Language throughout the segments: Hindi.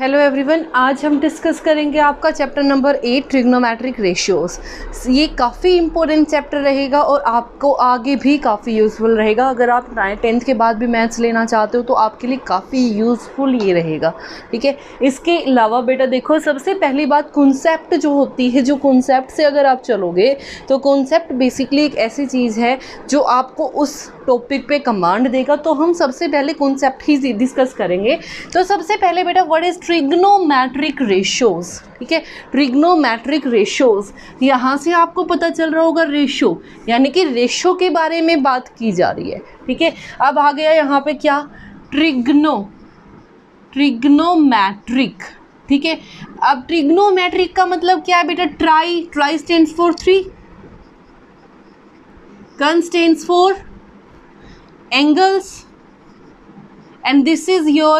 हेलो एवरीवन, आज हम डिस्कस करेंगे आपका चैप्टर नंबर 8 ट्रिग्नोमेट्रिक रेशियोज़। ये काफ़ी इंपॉर्टेंट चैप्टर रहेगा और आपको आगे भी काफ़ी यूज़फुल रहेगा। अगर आप 10th के बाद भी मैथ्स लेना चाहते हो तो आपके लिए काफ़ी यूज़फुल ये रहेगा, ठीक है। इसके अलावा बेटा देखो, सबसे पहली बात कॉन्सेप्ट जो होती है, जो कॉन्सेप्ट से अगर आप चलोगे तो कॉन्सेप्ट बेसिकली एक ऐसी चीज़ है जो आपको उस टॉपिक पे कमांड देगा। तो हम सबसे पहले कॉन्सेप्ट ही डिस्कस करेंगे। तो सबसे पहले बेटा, व्हाट इज़ ट्रिग्नोमेट्रिक रेशियोज़, ठीक है। ट्रिग्नोमेट्रिक रेशियोज़, यहाँ से आपको पता चल रहा होगा रेशियो, यानी कि रेशियो के बारे में बात की जा रही है, ठीक है। अब आ गया यहाँ पे क्या, ट्रिग्नोमेट्रिक, ठीक है। अब ट्रिग्नोमेट्रिक का मतलब क्या है बेटा, ट्राई स्टैंड्स फॉर 3, कन stands for angles and this is your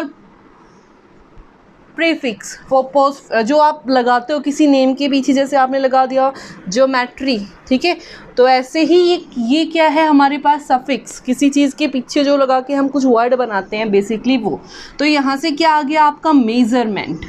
prefix for post, जो आप लगाते हो किसी नेम के पीछे, जैसे आपने लगा दिया ज्योमेट्री, ठीक है। तो ऐसे ही ये क्या है हमारे पास, सफिक्स, किसी चीज़ के पीछे जो लगा के हम कुछ वर्ड बनाते हैं बेसिकली वो। तो यहाँ से क्या आ गया आपका मेज़रमेंट,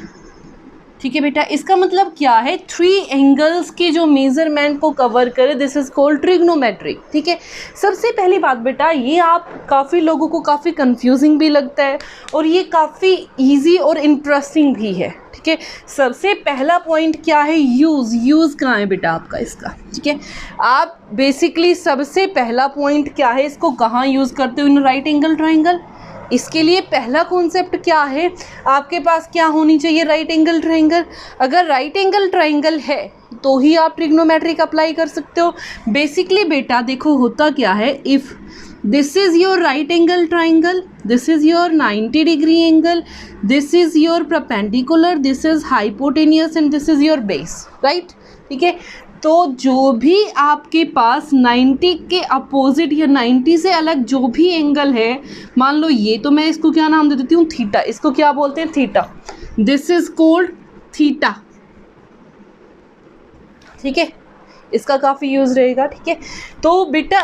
ठीक है बेटा। इसका मतलब क्या है, 3 एंगल्स के जो मेजरमेंट को कवर करे, दिस इज कॉल्ड ट्रिग्नोमेट्रिक, ठीक है। सबसे पहली बात बेटा, ये आप काफ़ी लोगों को काफ़ी कंफ्यूजिंग भी लगता है और ये काफ़ी इजी और इंटरेस्टिंग भी है, ठीक है। सबसे पहला पॉइंट क्या है, यूज़ कहाँ है बेटा आपका इसका, ठीक है। आप बेसिकली सबसे पहला पॉइंट क्या है, इसको कहाँ यूज़ करते हो, इन राइट एंगल ट्राइंगल। इसके लिए पहला कॉन्सेप्ट क्या है, आपके पास क्या होनी चाहिए, राइट एंगल ट्राइंगल। अगर राइट एंगल ट्राइंगल है तो ही आप ट्रिग्नोमेट्रिक अप्लाई कर सकते हो। बेसिकली बेटा देखो, होता क्या है, if this is your right angle triangle, this is your 90 degree angle, this is your perpendicular, this is hypotenuse and this is your base, right, ठीक है। तो जो भी आपके पास 90 के अपोजिट या 90 से अलग जो भी एंगल है, मान लो ये, तो मैं इसको क्या नाम दे देती हूँ, थीटा। इसको क्या बोलते हैं, theta. This is called theta, ठीक है। इसका काफ़ी यूज़ रहेगा, ठीक है। तो बेटा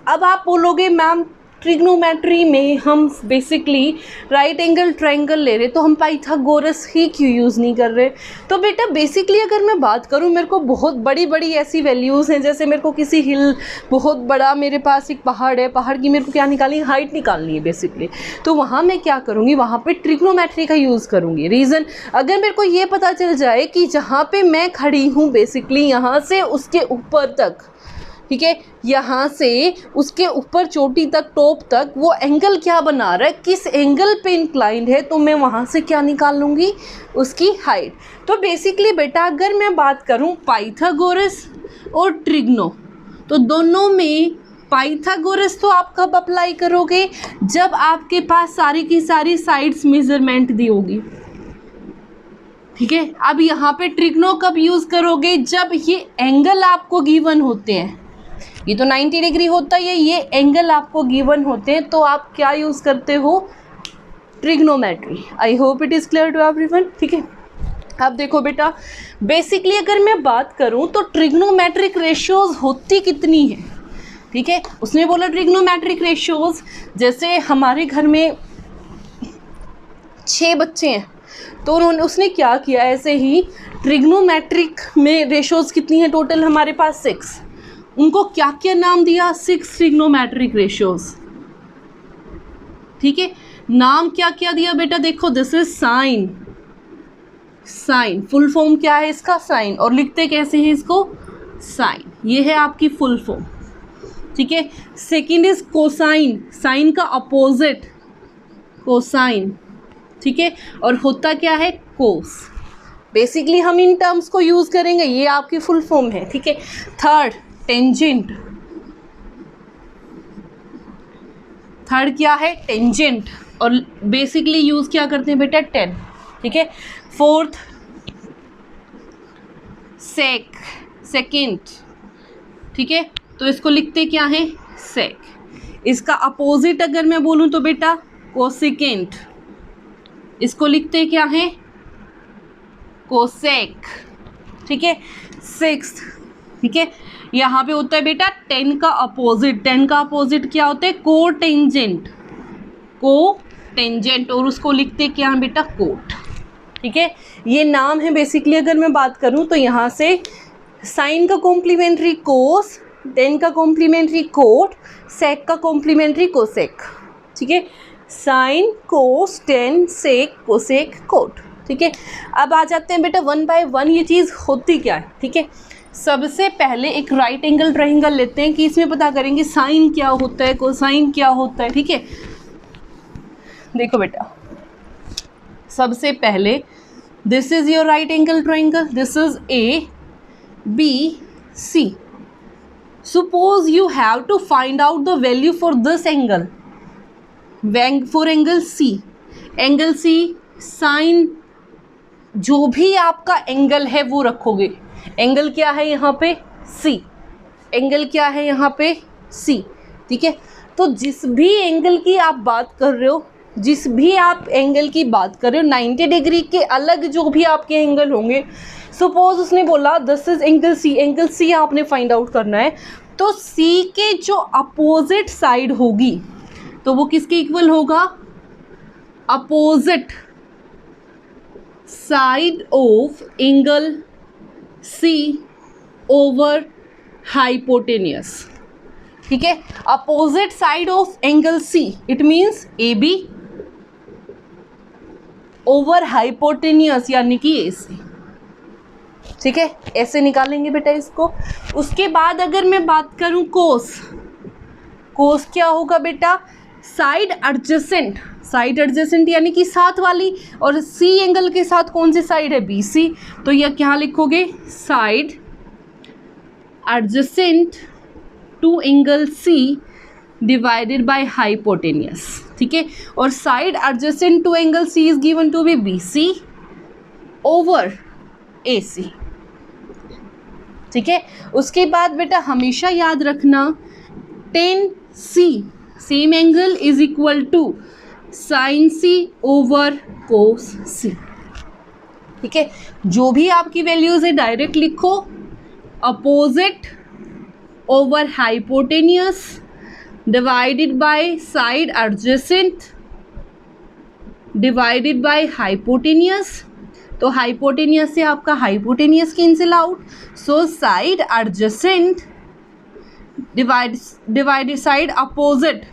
अब आप बोलोगे मैम ट्रिग्नोमेट्री में हम बेसिकली राइट एंगल ट्रायंगल ले रहे, तो हम पाइथागोरस ही क्यों यूज़ नहीं कर रहे। तो बेटा बेसिकली अगर मैं बात करूं, मेरे को बहुत बड़ी बड़ी ऐसी वैल्यूज़ हैं, जैसे मेरे को किसी हिल, बहुत बड़ा मेरे पास एक पहाड़ है, पहाड़ की मेरे को क्या निकालनी, हाइट निकालनी है बेसिकली। तो वहाँ मैं क्या करूँगी, वहाँ पे ट्रिग्नोमेट्री का यूज़ करूँगी। रीज़न, अगर मेरे को ये पता चल जाए कि जहाँ पे मैं खड़ी हूँ बेसिकली यहाँ से उसके ऊपर तक, ठीक है, यहाँ से उसके ऊपर चोटी तक, टॉप तक वो एंगल क्या बना रहा है, किस एंगल पे इंक्लाइंड है, तो मैं वहाँ से क्या निकाल लूँगी, उसकी हाइट। तो बेसिकली बेटा अगर मैं बात करूँ पाइथागोरस और ट्रिग्नो, तो दोनों में पाइथागोरस तो आप कब अप्लाई करोगे, जब आपके पास सारी की सारी साइड्स मेजरमेंट दी होगी, ठीक है। अब यहाँ पे ट्रिग्नो कब यूज़ करोगे, जब ये एंगल आपको गिवन होते हैं, ये तो 90 डिग्री होता है, ये एंगल आपको गिवन होते हैं, तो आप क्या यूज़ करते हो, trigonometry. I hope it is clear to everyone, ठीक है। अब देखो बेटा, बेसिकली अगर मैं बात करूं तो ट्रिग्नोमेट्रिक रेशियोज़ होती कितनी है, ठीक है। उसने बोला ट्रिग्नोमेट्रिक रेशियोज़, जैसे हमारे घर में 6 बच्चे हैं, तो उसने क्या किया, ऐसे ही ट्रिग्नोमेट्रिक में रेशियोज़ कितनी है टोटल, हमारे पास 6। उनको क्या क्या नाम दिया, 6 ट्रिग्नोमेट्रिक रेशियोज़, ठीक है। नाम क्या क्या दिया बेटा, देखो this is sine, full form क्या है इसका, साइन, और लिखते कैसे हैं इसको, साइन, ये है आपकी फुल फॉर्म, ठीक है। सेकंड इज कोसाइन, साइन का अपोजिट कोसाइन, ठीक है, और होता क्या है, कोस। बेसिकली हम इन टर्म्स को यूज़ करेंगे, ये आपकी फुल फॉर्म है, ठीक है। थर्ड टेंजेंट, थर्ड क्या है, टेंजेंट, और बेसिकली यूज़ क्या करते हैं बेटा, 10, ठीक है। फोर्थ सेकेंड, ठीक है, तो इसको लिखते क्या है, सेक। इसका अपोजिट अगर मैं बोलूँ तो बेटा कोसेकेंट, इसको लिखते क्या है, कोसेक, ठीक है। सिक्स्थ, ठीक है, यहाँ पे होता है बेटा 10 का अपोजिट, 10 का अपोजिट क्या होता है, कोटेंजेंट, और उसको लिखते क्या है बेटा, कोट, ठीक है, ये नाम है बेसिकली। अगर मैं बात करूं तो यहाँ से साइन का कॉम्प्लीमेंट्री कोस, टेन का कॉम्प्लीमेंट्री कोट, सेक का कॉम्प्लीमेंट्री कोसेक। ठीक है, sine cos tan sec cosec cot. ठीक है, अब आ जाते हैं बेटा वन बाय वन ये चीज़ होती क्या है। ठीक है, सबसे पहले एक राइट एंगल ट्रायंगल लेते हैं कि इसमें पता करेंगे साइन क्या होता है, कोसाइन क्या होता है। ठीक है, देखो बेटा, सबसे पहले this is your right angle triangle, this is A B C. Suppose you have to find out the value for this angle, for angle C. Angle C sine, जो भी आपका एंगल है वो रखोगे। एंगल क्या है यहाँ पे सी, एंगल क्या है यहाँ पे सी। ठीक है, तो जिस भी एंगल की आप बात कर रहे हो, जिस भी आप एंगल की बात कर रहे हो, 90 डिग्री के अलग जो भी आपके एंगल होंगे, सपोज उसने बोला this is angle C, angle C आपने फाइंड आउट करना है, तो सी के जो अपोजिट साइड होगी तो वो किसके इक्वल होगा, opposite side of angle C over hypotenuse. ठीक है, opposite side of angle C, it means A B over hypotenuse यानी कि ए सी। ठीक है, ऐसे निकालेंगे बेटा इसको। उसके बाद अगर मैं बात करूं कोस, कोस क्या होगा बेटा, साइड एडजेसेंट, साइड एडजेसेंट यानी कि साथ वाली, और सी एंगल के साथ कौन सी साइड है, बी सी, तो यह क्या लिखोगे, side adjacent to angle C divided by hypotenuse. ठीक है, और side adjacent to angle C is given to be B C over A C. ठीक है, उसके बाद बेटा हमेशा याद रखना tan C same angle is equal to sine C over cos C. ठीक है, जो भी आपकी वैल्यूज है डायरेक्ट लिखो, opposite over hypotenuse divided by side adjacent divided by hypotenuse. तो हाइपोटेनियस से आपका hypotenuse cancel out, so side adjacent divided side opposite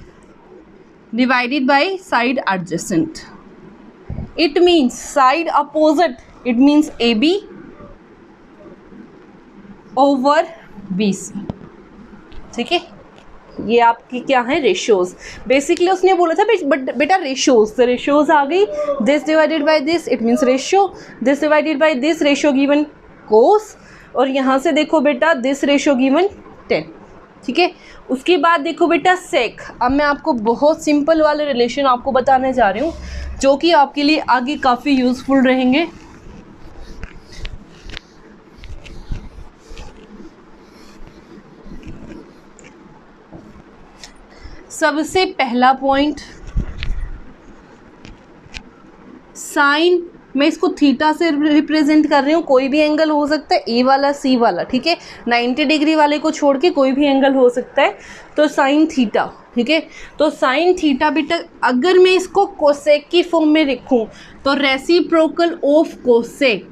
divided by side adjacent. It means side opposite, it means AB over BC. ठीक है, ये आपकी क्या है, रेशियोज। बेसिकली उसने बोला था बट बेटा रेशियोज, तो रेशियोज आ गई, this divided by this it means ratio, this divided by this ratio given cos, और यहाँ से देखो बेटा दिस रेशियो गिवन 10। ठीक है, उसके बाद देखो बेटा सेक। अब मैं आपको बहुत सिंपल वाले रिलेशन आपको बताने जा रही हूँ जो कि आपके लिए आगे काफ़ी यूज़फुल रहेंगे। सबसे पहला पॉइंट, साइन, मैं इसको थीटा से रिप्रेजेंट कर रही हूँ, कोई भी एंगल हो सकता है, ए वाला सी वाला। ठीक है, 90 डिग्री वाले को छोड़ के कोई भी एंगल हो सकता है, तो साइन थीटा। ठीक है, तो साइन थीटा बेटा अगर मैं इसको कोसेक की फॉर्म में लिखूं तो reciprocal of cosec,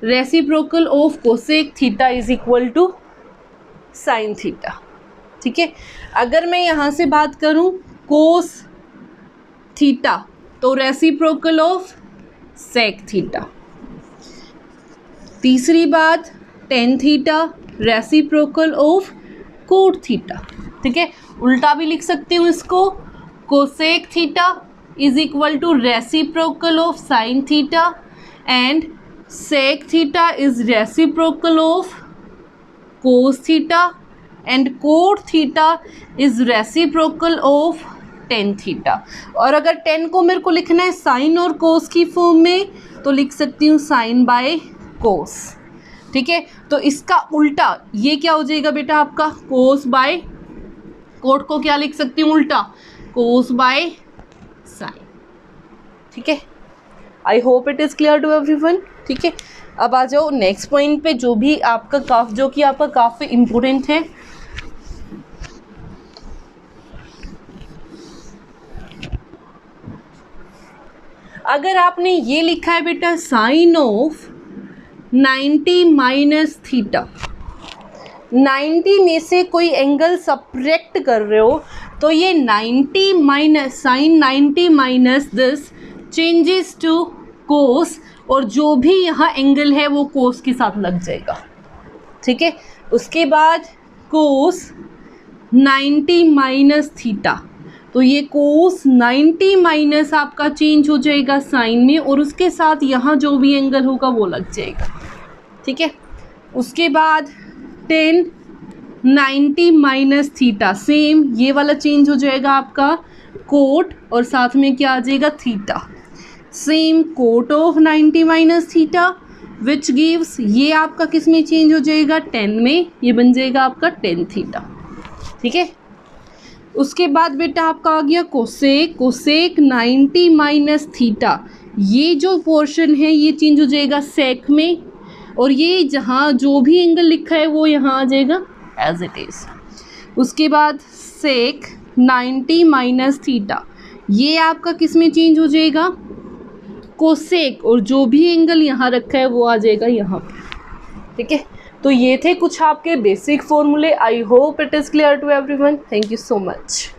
reciprocal of cosec theta is equal to sine theta. ठीक है, अगर मैं यहाँ से बात करूँ कोस थीटा तो रेसिप्रोकल ऑफ सेक थीटा। तीसरी बात tan theta reciprocal of cot theta. ठीक है, उल्टा भी लिख सकती हूँ इसको, cosec theta is equal to reciprocal of sine theta and sec theta is reciprocal of cos theta and cot theta is reciprocal of tan theta. और अगर टेन को मेरे को लिखना है साइन और कोस की फॉर्म में तो लिख सकती हूँ साइन बाय कोस। ठीक है, तो इसका उल्टा ये क्या हो जाएगा बेटा आपका कोस बाय कोट को क्या लिख सकती हूँ उल्टा, कोस बाय साइन। ठीक है, I hope it is clear to everyone. ठीक है, अब आ जाओ नेक्स्ट पॉइंट पे जो भी आपका जो कि आपका काफ़ी इम्पोर्टेंट है। अगर आपने ये लिखा है बेटा साइन ऑफ 90 माइनस थीटा, 90 में से कोई एंगल सब्ट्रैक्ट कर रहे हो तो ये 90 minus sine 90 minus this changes to cos, और जो भी यहाँ एंगल है वो कोस के साथ लग जाएगा, ठीक है। उसके बाद कोस 90 माइनस थीटा, तो ये कोस 90 माइनस आपका चेंज हो जाएगा साइन में, और उसके साथ यहाँ जो भी एंगल होगा वो लग जाएगा, ठीक है। उसके बाद 10 90 माइनस थीटा, सेम ये वाला चेंज हो जाएगा आपका कोट, और साथ में क्या आ जाएगा theta, same cot of 90 minus theta which gives, ये आपका किस में चेंज हो जाएगा 10 में, ये बन जाएगा आपका 10 थीटा, ठीक है। उसके बाद बेटा आपका आ गया कोसेक, कोसेक 90 माइनस थीटा, ये जो पोर्शन है ये चेंज हो जाएगा सेक में, और ये जहाँ जो भी एंगल लिखा है वो यहाँ आ जाएगा एज इट इज़। उसके बाद सेक 90 माइनस थीटा, ये आपका किस में चेंज हो जाएगा कोसेक, और जो भी एंगल यहाँ रखा है वो आ जाएगा यहाँ पे, ठीक है। तो ये थे कुछ आपके बेसिक फॉर्मूले। I hope it is clear to everyone. Thank you so much.